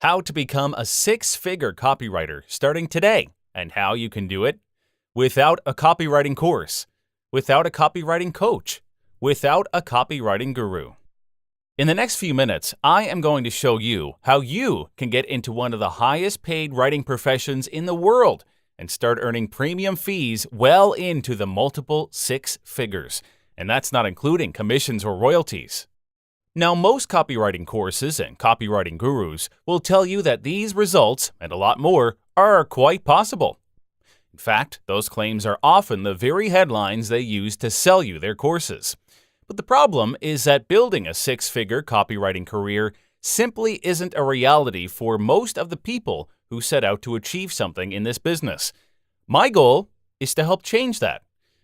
How to become a six-figure copywriter starting today, and how you can do it without a copywriting course, without a copywriting coach, without a copywriting guru. In the next few minutes, I am going to show you how you can get into one of the highest paid writing professions in the world and start earning premium fees well into the multiple six figures. And that's not including commissions or royalties. Now, most copywriting courses and copywriting gurus will tell you that these results, and a lot more, are quite possible. In fact, those claims are often the very headlines they use to sell you their courses. But the problem is that building a six-figure copywriting career simply isn't a reality for most of the people who set out to achieve something in this business. My goal is to help change that,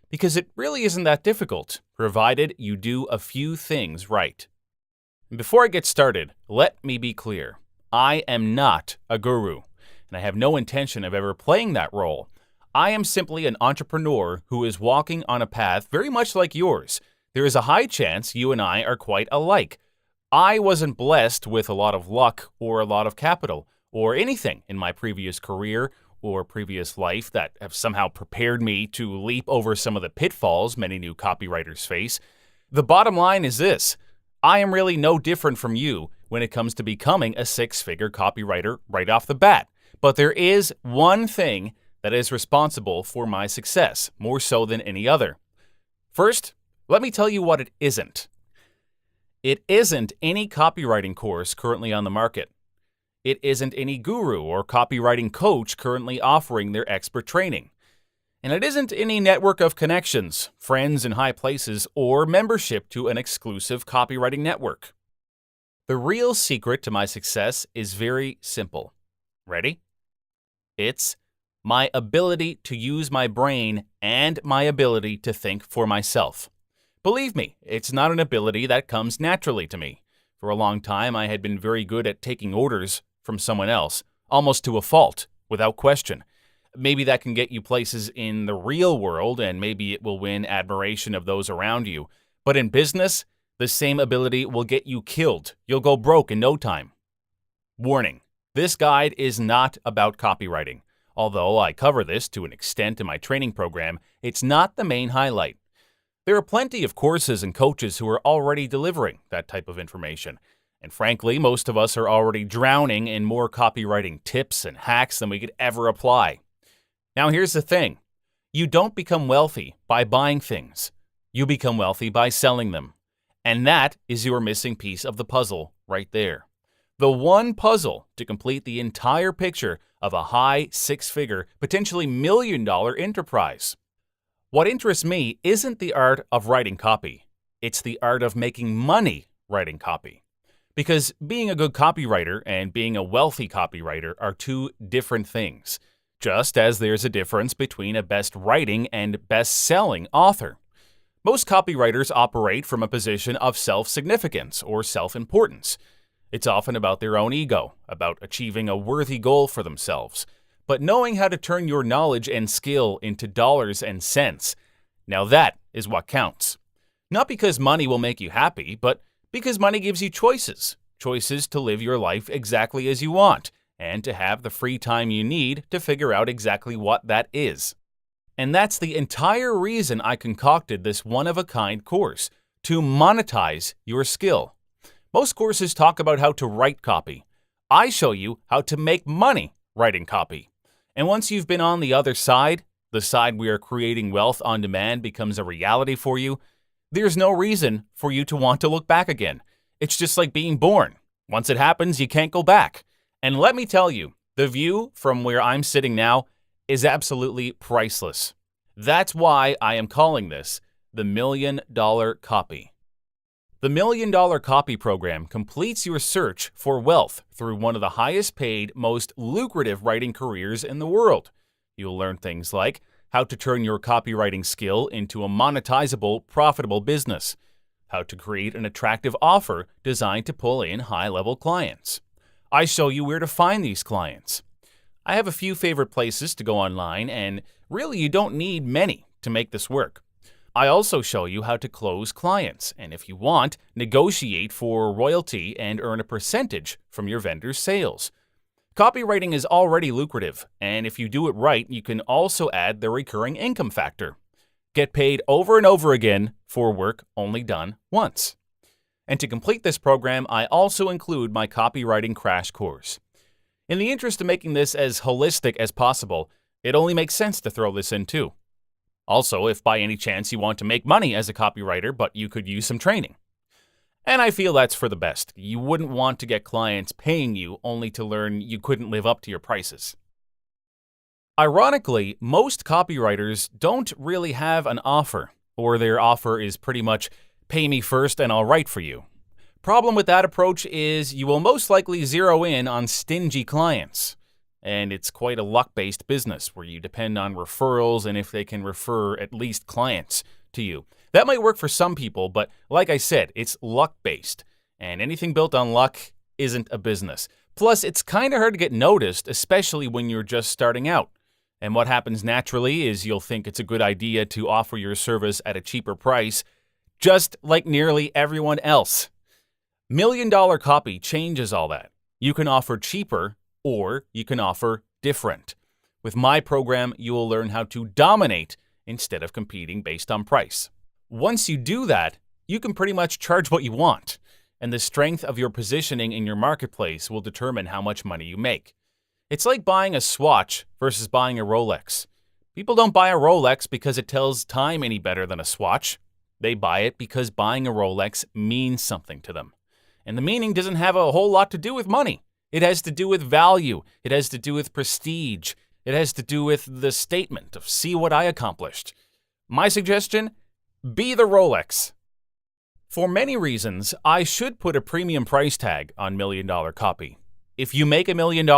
because it really isn't that difficult, provided you do a few things right. Before I get started, let me be clear. I am not a guru, and I have no intention of ever playing that role. I am simply an entrepreneur who is walking on a path very much like yours. There is a high chance you and I are quite alike. I wasn't blessed with a lot of luck or a lot of capital or anything in my previous career or previous life that have somehow prepared me to leap over some of the pitfalls many new copywriters face. The bottom line is this. I am really no different from you when it comes to becoming a six-figure copywriter right off the bat. But there is one thing that is responsible for my success, more so than any other. First, let me tell you what it isn't. It isn't any copywriting course currently on the market. It isn't any guru or copywriting coach currently offering their expert training. And it isn't any network of connections, friends in high places, or membership to an exclusive copywriting network. The real secret to my success is very simple. Ready? It's my ability to use my brain and my ability to think for myself. Believe me, it's not an ability that comes naturally to me. For a long time, I had been very good at taking orders from someone else, almost to a fault, without question. Maybe that can get you places in the real world, and maybe it will win admiration of those around you. But in business, the same ability will get you killed. You'll go broke in no time. Warning, this guide is not about copywriting. Although I cover this to an extent in my training program, it's not the main highlight. There are plenty of courses and coaches who are already delivering that type of information. And frankly, most of us are already drowning in more copywriting tips and hacks than we could ever apply. Now here's the thing. You don't become wealthy by buying things. You become wealthy by selling them. And that is your missing piece of the puzzle right there. The one puzzle to complete the entire picture of a high six-figure, potentially million-dollar enterprise. What interests me isn't the art of writing copy. It's the art of making money writing copy. Because being a good copywriter and being a wealthy copywriter are two different things, just as there's a difference between a best writing and best-selling author. Most copywriters operate from a position of self-significance or self-importance. It's often about their own ego, about achieving a worthy goal for themselves. But knowing how to turn your knowledge and skill into dollars and cents, now that is what counts. Not because money will make you happy, but because money gives you choices. Choices to live your life exactly as you want, and to have the free time you need to figure out exactly what that is. And that's the entire reason I concocted this one-of-a-kind course, to monetize your skill. Most courses talk about how to write copy. I show you how to make money writing copy. And once you've been on the other side, the side where creating wealth on demand becomes a reality for you, there's no reason for you to want to look back again. It's just like being born. Once it happens, you can't go back. And let me tell you, the view from where I'm sitting now is absolutely priceless. That's why I am calling this the $1 Million Copy. The $1 Million Copy program completes your search for wealth through one of the highest paid, most lucrative writing careers in the world. You'll learn things like how to turn your copywriting skill into a monetizable, profitable business, how to create an attractive offer designed to pull in high-level clients. I show you where to find these clients. I have a few favorite places to go online, and really you don't need many to make this work. I also show you how to close clients, and if you want, negotiate for royalty and earn a percentage from your vendor's sales. Copywriting is already lucrative, and if you do it right, you can also add the recurring income factor. Get paid over and over again for work only done once. And to complete this program, I also include my copywriting crash course. In the interest of making this as holistic as possible, it only makes sense to throw this in too. Also, if by any chance you want to make money as a copywriter, but you could use some training. And I feel that's for the best. You wouldn't want to get clients paying you only to learn you couldn't live up to your prices. Ironically, most copywriters don't really have an offer, or their offer is pretty much pay me first and I'll write for you. Problem with that approach is you will most likely zero in on stingy clients. And it's quite a luck-based business where you depend on referrals and if they can refer at least clients to you. That might work for some people, but like I said, it's luck-based. And anything built on luck isn't a business. Plus, it's kind of hard to get noticed, especially when you're just starting out. And what happens naturally is you'll think it's a good idea to offer your service at a cheaper price, just like nearly everyone else. $1 Million Copy changes all that. You can offer cheaper, or you can offer different. With my program, you will learn how to dominate instead of competing based on price. Once you do that, you can pretty much charge what you want, and the strength of your positioning in your marketplace will determine how much money you make. It's like buying a Swatch versus buying a Rolex. People don't buy a Rolex because it tells time any better than a Swatch. They buy it because buying a Rolex means something to them. And the meaning doesn't have a whole lot to do with money. It has to do with value. It has to do with prestige. It has to do with the statement of see what I accomplished. My suggestion, be the Rolex. For many reasons, I should put a premium price tag on $1 Million Copy. If you make $1 million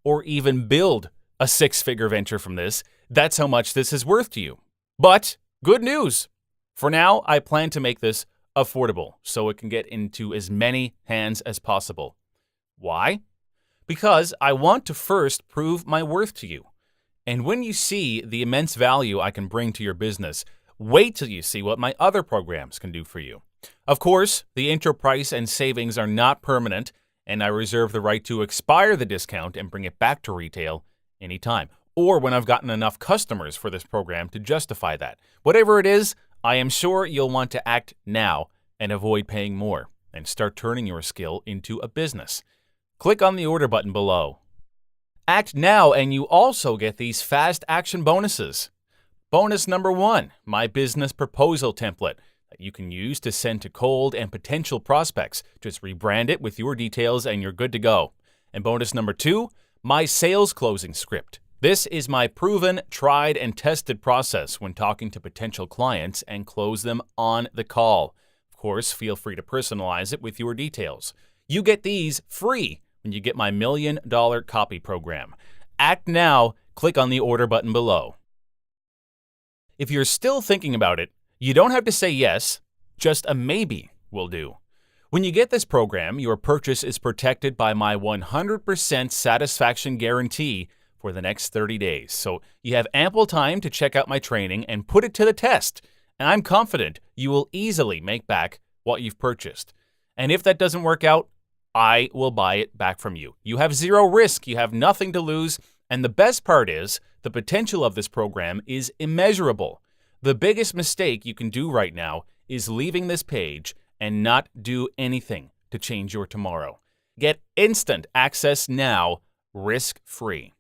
or even build a six-figure venture from this, that's how much this is worth to you. But good news. For now, I plan to make this affordable so it can get into as many hands as possible. Why? Because I want to first prove my worth to you. And when you see the immense value I can bring to your business, wait till you see what my other programs can do for you. Of course, the intro price and savings are not permanent, and I reserve the right to expire the discount and bring it back to retail anytime, or when I've gotten enough customers for this program to justify that. Whatever it is, I am sure you'll want to act now and avoid paying more and start turning your skill into a business. Click on the order button below. Act now and you also get these fast action bonuses. Bonus number 1, my business proposal template that you can use to send to cold and potential prospects. Just rebrand it with your details and you're good to go. And bonus number 2, my sales closing script. This is my proven, tried, and tested process when talking to potential clients and close them on the call. Of course, feel free to personalize it with your details. You get these free when you get my $1 Million Copy program. Act now, click on the order button below. If you're still thinking about it, you don't have to say yes, just a maybe will do. When you get this program, your purchase is protected by my 100% satisfaction guarantee for the next 30 days. So you have ample time to check out my training and put it to the test. And I'm confident you will easily make back what you've purchased. And if that doesn't work out, I will buy it back from you. You have zero risk, you have nothing to lose, and the best part is the potential of this program is immeasurable. The biggest mistake you can do right now is leaving this page and not do anything to change your tomorrow. Get instant access now, risk-free.